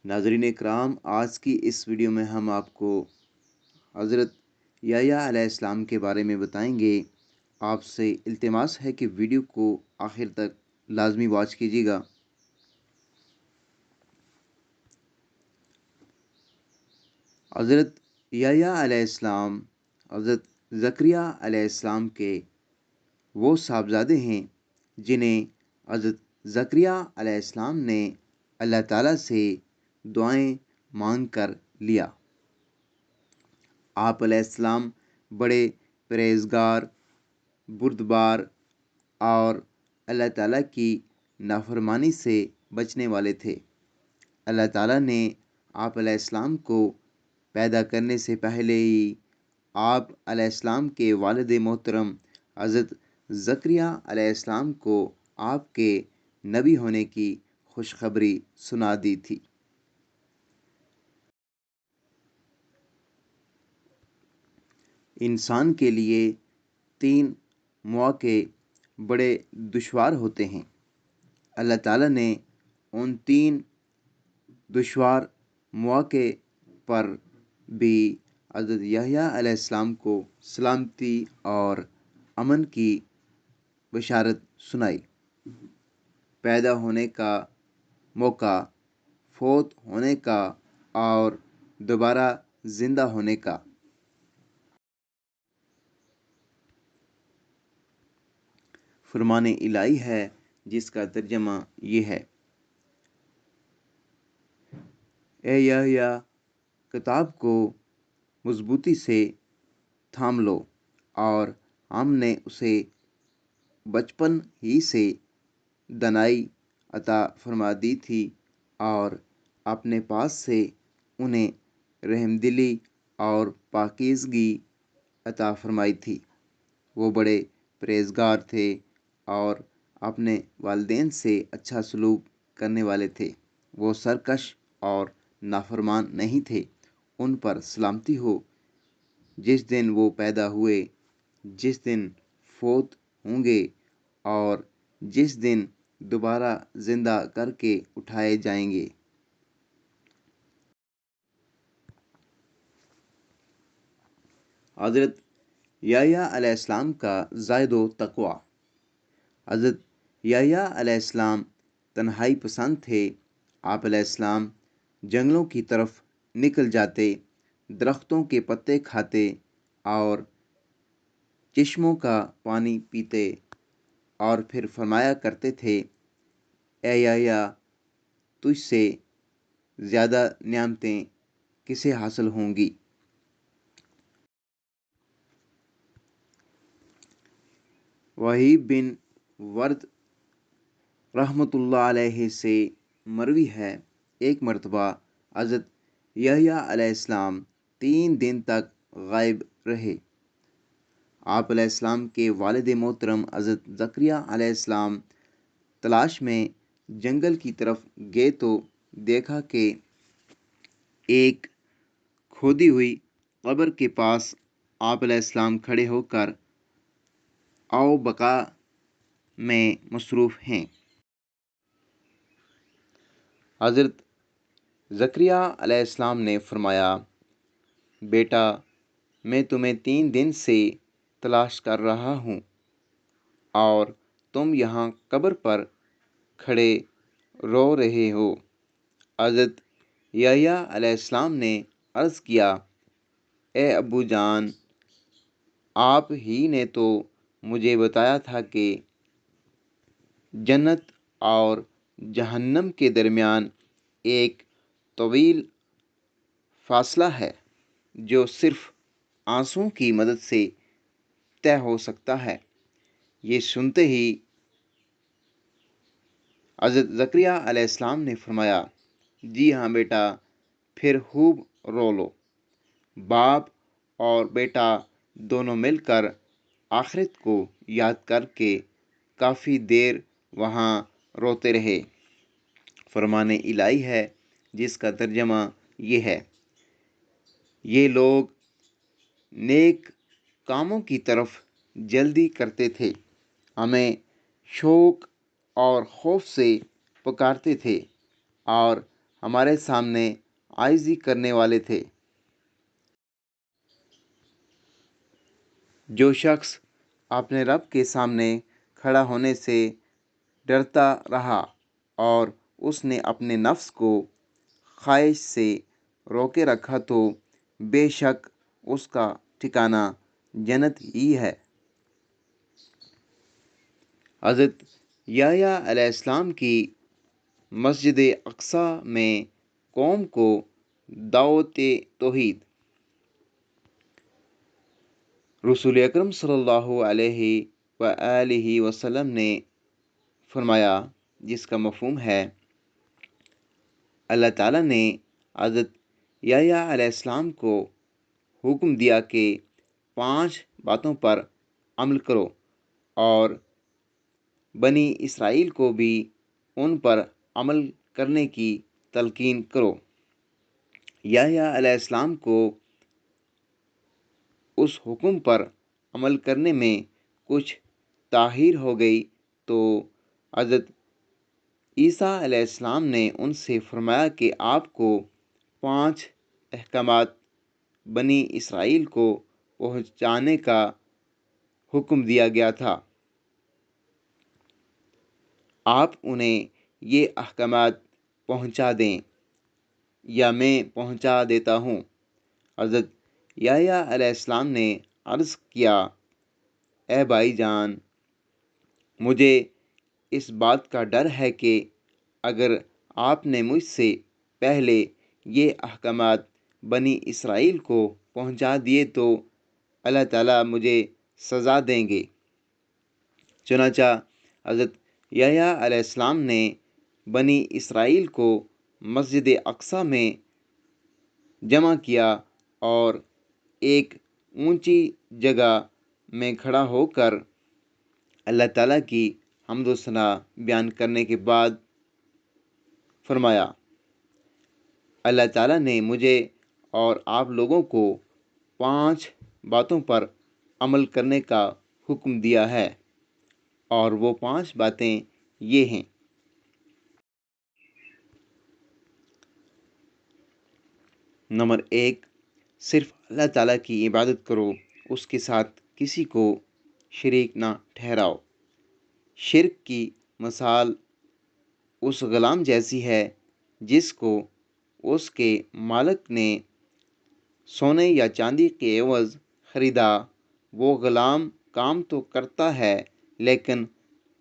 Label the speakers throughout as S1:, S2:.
S1: ناظرین اکرام، آج کی اس ویڈیو میں ہم آپ کو حضرت یحییٰ علیہ السلام کے بارے میں بتائیں گے۔ آپ سے التماس ہے کہ ویڈیو کو آخر تک لازمی واچ کیجیے گا۔ حضرت یحییٰ علیہ السلام حضرت زکریا علیہ السلام کے وہ صاحبزادے ہیں جنہیں حضرت زکریا علیہ السلام نے اللہ تعالیٰ سے دعائیں مانگ کر لیا۔ آپ علیہ السلام بڑے پرہیزگار، بردبار اور اللہ تعالیٰ کی نافرمانی سے بچنے والے تھے۔ اللہ تعالیٰ نے آپ علیہ السلام کو پیدا کرنے سے پہلے ہی آپ علیہ السلام کے والد محترم حضرت زکریا علیہ السلام کو آپ کے نبی ہونے کی خوشخبری سنا دی تھی۔ انسان کے لیے 3 مواقع بڑے دشوار ہوتے ہیں۔ اللہ تعالیٰ نے ان 3 دشوار مواقع پر بھی حضرت یحییٰ علیہ السلام کو سلامتی اور امن کی بشارت سنائی۔ پیدا ہونے کا موقع، فوت ہونے کا اور دوبارہ زندہ ہونے کا۔ فرمان الہی ہے جس کا ترجمہ یہ ہے: اے یحییٰ، کتاب کو مضبوطی سے تھام لو، اور ہم نے اسے بچپن ہی سے دانائی عطا فرما دی تھی اور اپنے پاس سے انہیں رحمدلی اور پاکیزگی عطا فرمائی تھی۔ وہ بڑے پرہیزگار تھے اور اپنے والدین سے اچھا سلوک کرنے والے تھے۔ وہ سرکش اور نافرمان نہیں تھے۔ ان پر سلامتی ہو جس دن وہ پیدا ہوئے، جس دن فوت ہوں گے اور جس دن دوبارہ زندہ کر کے اٹھائے جائیں گے۔ حضرت یحییٰ علیہ السلام کا زہد و تقویٰ۔ حضرت یحییٰ علیہ السلام تنہائی پسند تھے۔ آپ علیہ السلام جنگلوں کی طرف نکل جاتے، درختوں کے پتے کھاتے اور چشموں کا پانی پیتے اور پھر فرمایا کرتے تھے: اے یحییٰ، تجھ سے زیادہ نعمتیں کسے حاصل ہوں گی؟ وہیب بن ورد رحمۃ اللہ علیہ سے مروی ہے، ایک مرتبہ حضرت یحییٰ علیہ السلام 3 دن تک غائب رہے۔ آپ علیہ السلام کے والد محترم حضرت زکریا علیہ السلام تلاش میں جنگل کی طرف گئے تو دیکھا کہ ایک کھودی ہوئی قبر کے پاس آپ علیہ السلام کھڑے ہو کر او بقا میں مصروف ہیں۔ حضرت زکریا علیہ السلام نے فرمایا: بیٹا، میں تمہیں 3 دن سے تلاش کر رہا ہوں اور تم یہاں قبر پر کھڑے رو رہے ہو۔ حضرت یحییٰ علیہ السلام نے عرض کیا: اے ابو جان، آپ ہی نے تو مجھے بتایا تھا کہ جنت اور جہنم کے درمیان ایک طویل فاصلہ ہے جو صرف آنسوؤں کی مدد سے طے ہو سکتا ہے۔ یہ سنتے ہی حضرت زکریا علیہ السلام نے فرمایا: جی ہاں بیٹا، پھر خوب رو لو۔ باپ اور بیٹا دونوں مل کر آخرت کو یاد کر کے کافی دیر وہاں روتے رہے۔ فرمان الہی ہے جس کا ترجمہ یہ ہے: یہ لوگ نیک کاموں کی طرف جلدی کرتے تھے، ہمیں شوق اور خوف سے پکارتے تھے اور ہمارے سامنے عاجزی کرنے والے تھے۔ جو شخص اپنے رب کے سامنے کھڑا ہونے سے ڈرتا رہا اور اس نے اپنے نفس کو خواہش سے روکے رکھا تو بے شک اس کا ٹھکانہ جنت ہی ہے۔ حضرت یحییٰ علیہ السلام کی مسجد اقصیٰ میں قوم کو دعوت توحید۔ رسول اکرم صلی اللہ علیہ وآلہ وسلم نے فرمایا، جس کا مفہوم ہے، اللہ تعالیٰ نے حضرت یحییٰ علیہ السلام کو حکم دیا کہ 5 باتوں پر عمل کرو اور بنی اسرائیل کو بھی ان پر عمل کرنے کی تلقین کرو۔ یحییٰ علیہ السلام کو اس حکم پر عمل کرنے میں کچھ تاخیر ہو گئی تو حضرت عیسیٰ علیہ السلام نے ان سے فرمایا کہ آپ کو 5 احکامات بنی اسرائیل کو پہنچانے کا حکم دیا گیا تھا، آپ انہیں یہ احکامات پہنچا دیں یا میں پہنچا دیتا ہوں۔ حضرت یحییٰ علیہ السلام نے عرض کیا، اے بھائی جان، مجھے اس بات کا ڈر ہے کہ اگر آپ نے مجھ سے پہلے یہ احکامات بنی اسرائیل کو پہنچا دیے تو اللہ تعالیٰ مجھے سزا دیں گے۔ چنانچہ حضرت یحییٰ علیہ السلام نے بنی اسرائیل کو مسجد اقصیٰ میں جمع کیا اور ایک اونچی جگہ میں کھڑا ہو کر اللہ تعالیٰ کی حمد و ثنا بیان کرنے کے بعد فرمایا، اللہ تعالیٰ نے مجھے اور آپ لوگوں کو 5 باتوں پر عمل کرنے کا حکم دیا ہے، اور وہ 5 باتیں یہ ہیں۔ نمبر 1، صرف اللہ تعالیٰ کی عبادت کرو، اس کے ساتھ کسی کو شریک نہ ٹھہراؤ۔ شرک کی مثال اس غلام جیسی ہے جس کو اس کے مالک نے سونے یا چاندی کے عوض خریدا۔ وہ غلام کام تو کرتا ہے لیکن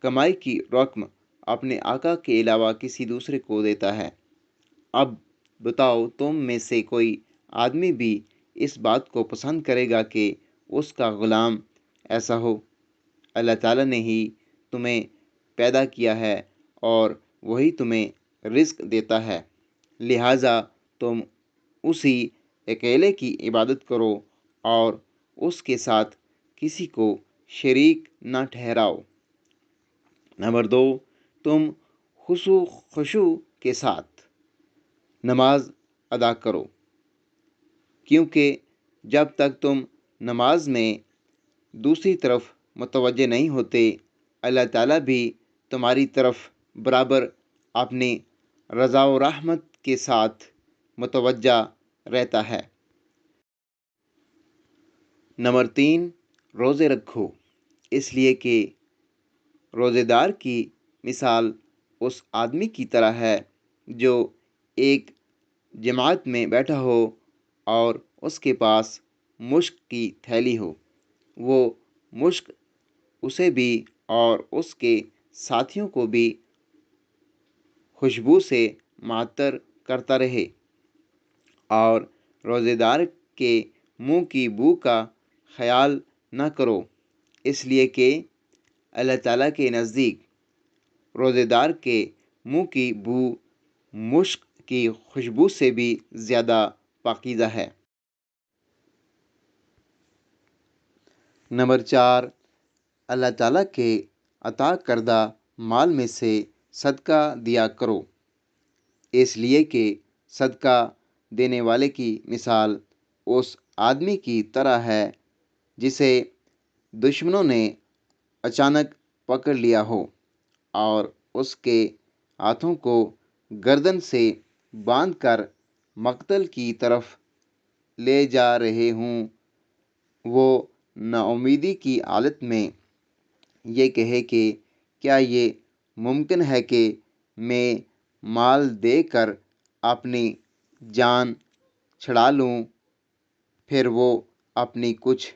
S1: کمائی کی رقم اپنے آقا کے علاوہ کسی دوسرے کو دیتا ہے۔ اب بتاؤ، تم میں سے کوئی آدمی بھی اس بات کو پسند کرے گا کہ اس کا غلام ایسا ہو؟ اللہ تعالیٰ نے ہی تمہیں پیدا کیا ہے اور وہی تمہیں رزق دیتا ہے، لہٰذا تم اسی اکیلے کی عبادت کرو اور اس کے ساتھ کسی کو شریک نہ ٹھہراؤ۔ نمبر 2، تم خشوع کے ساتھ نماز ادا کرو، کیونکہ جب تک تم نماز میں دوسری طرف متوجہ نہیں ہوتے، اللہ تعالیٰ بھی تمہاری طرف برابر اپنی رضا و رحمت کے ساتھ متوجہ رہتا ہے۔ نمبر 3، روزے رکھو، اس لیے کہ روزے دار کی مثال اس آدمی کی طرح ہے جو ایک جماعت میں بیٹھا ہو اور اس کے پاس مشک کی تھیلی ہو۔ وہ مشک اسے بھی اور اس کے ساتھیوں کو بھی خوشبو سے معطر کرتا رہے، اور روزے دار کے منہ کی بو کا خیال نہ کرو، اس لیے کہ اللہ تعالیٰ کے نزدیک روزے دار کے منہ کی بو مشک کی خوشبو سے بھی زیادہ پاکیزہ ہے۔ نمبر 4، اللہ تعالیٰ کے عطا کردہ مال میں سے صدقہ دیا کرو، اس لیے کہ صدقہ دینے والے کی مثال اس آدمی کی طرح ہے جسے دشمنوں نے اچانک پکڑ لیا ہو اور اس کے ہاتھوں کو گردن سے باندھ کر مقتل کی طرف لے جا رہے ہوں، وہ ناامیدی کی حالت میں یہ کہے کہ کیا یہ ممکن ہے کہ میں مال دے کر اپنی جان چھڑا لوں، پھر وہ اپنی کچھ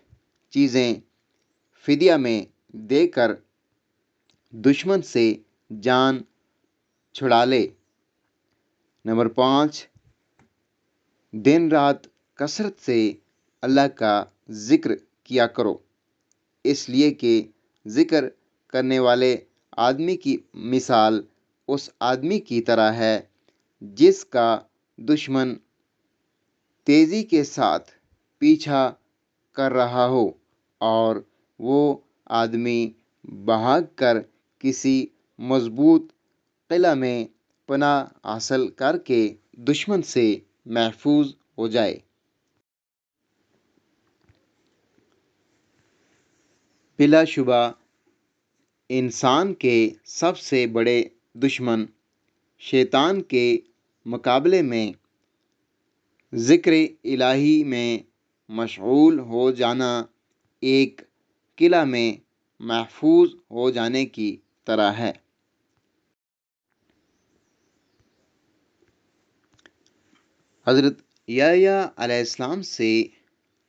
S1: چیزیں فدیہ میں دے کر دشمن سے جان چھڑا لے۔ نمبر 5، دن رات کثرت سے اللہ کا ذکر کیا کرو، اس لیے کہ ذکر کرنے والے آدمی کی مثال اس آدمی کی طرح ہے جس کا دشمن تیزی کے ساتھ پیچھا کر رہا ہو اور وہ آدمی بھاگ کر کسی مضبوط قلعہ میں پناہ حاصل کر کے دشمن سے محفوظ ہو جائے۔ بلا شبہ انسان کے سب سے بڑے دشمن شیطان کے مقابلے میں ذکر الہی میں مشغول ہو جانا ایک قلعہ میں محفوظ ہو جانے کی طرح ہے۔ حضرت یحییٰ علیہ السلام سے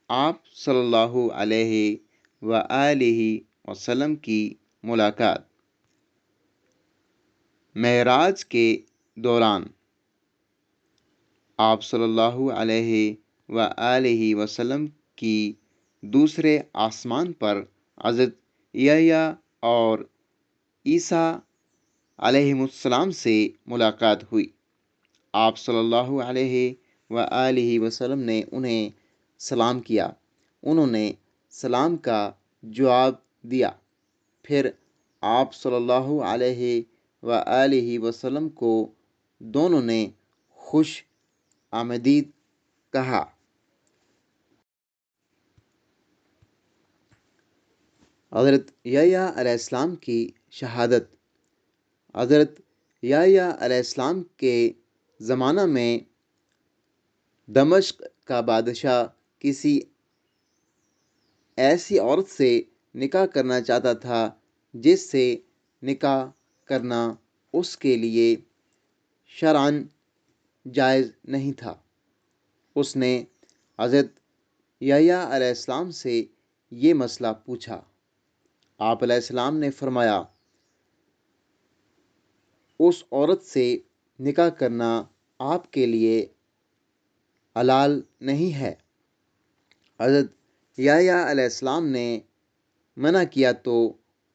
S1: آپ صلی اللہ علیہ وآلہ وسلم کی ملاقات۔ معراج کے دوران آپ صلی اللہ علیہ وآلہ وسلم کی دوسرے آسمان پر حضرت یحییٰ اور عیسیٰ علیہم السلام سے ملاقات ہوئی۔ آپ صلی اللہ علیہ وآلہ وسلم نے انہیں سلام کیا، انہوں نے سلام کا جواب دیا، پھر آپ صلی اللہ علیہ وآلہ وسلم کو دونوں نے خوش آمدید کہا۔ حضرت یحییٰ علیہ السلام کی شہادت۔ حضرت یحییٰ علیہ السلام کے زمانہ میں دمشق کا بادشاہ کسی ایسی عورت سے نکاح کرنا چاہتا تھا جس سے نکاح کرنا اس کے لیے شرعاً جائز نہیں تھا۔ اس نے حضرت یحییٰ علیہ السلام سے یہ مسئلہ پوچھا۔ آپ علیہ السلام نے فرمایا، اس عورت سے نکاح کرنا آپ کے لیے حلال نہیں ہے۔ حضرت یحییٰ علیہ السلام نے منع کیا تو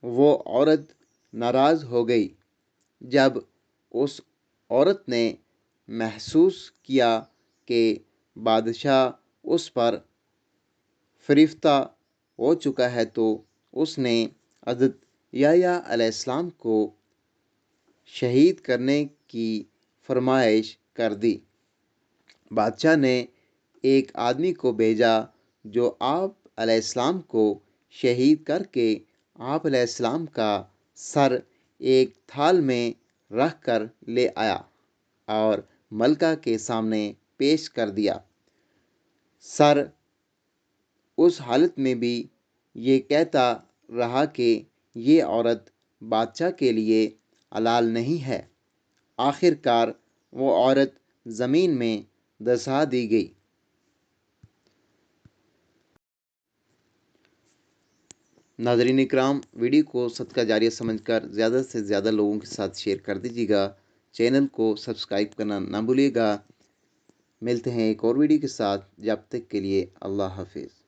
S1: وہ عورت ناراض ہو گئی۔ جب اس عورت نے محسوس کیا کہ بادشاہ اس پر فریفتہ ہو چکا ہے تو اس نے حضرت یحییٰ علیہ السلام کو شہید کرنے کی فرمائش کر دی۔ بادشاہ نے ایک آدمی کو بھیجا جو آپ علیہ السلام کو شہید کر کے آپ علیہ السلام کا سر ایک تھال میں رکھ کر لے آیا اور ملکہ کے سامنے پیش کر دیا۔ سر اس حالت میں بھی یہ کہتا رہا کہ یہ عورت بادشاہ کے لیے حلال نہیں ہے۔ آخر کار وہ عورت زمین میں دسا دی گئی۔ ناظرین اکرام، ویڈیو کو صدقہ جاریہ سمجھ کر زیادہ سے زیادہ لوگوں کے ساتھ شیئر کر دیجیے گا۔ چینل کو سبسکرائب کرنا نہ بھولیے گا۔ ملتے ہیں ایک اور ویڈیو کے ساتھ، جب تک کے لیے اللہ حافظ۔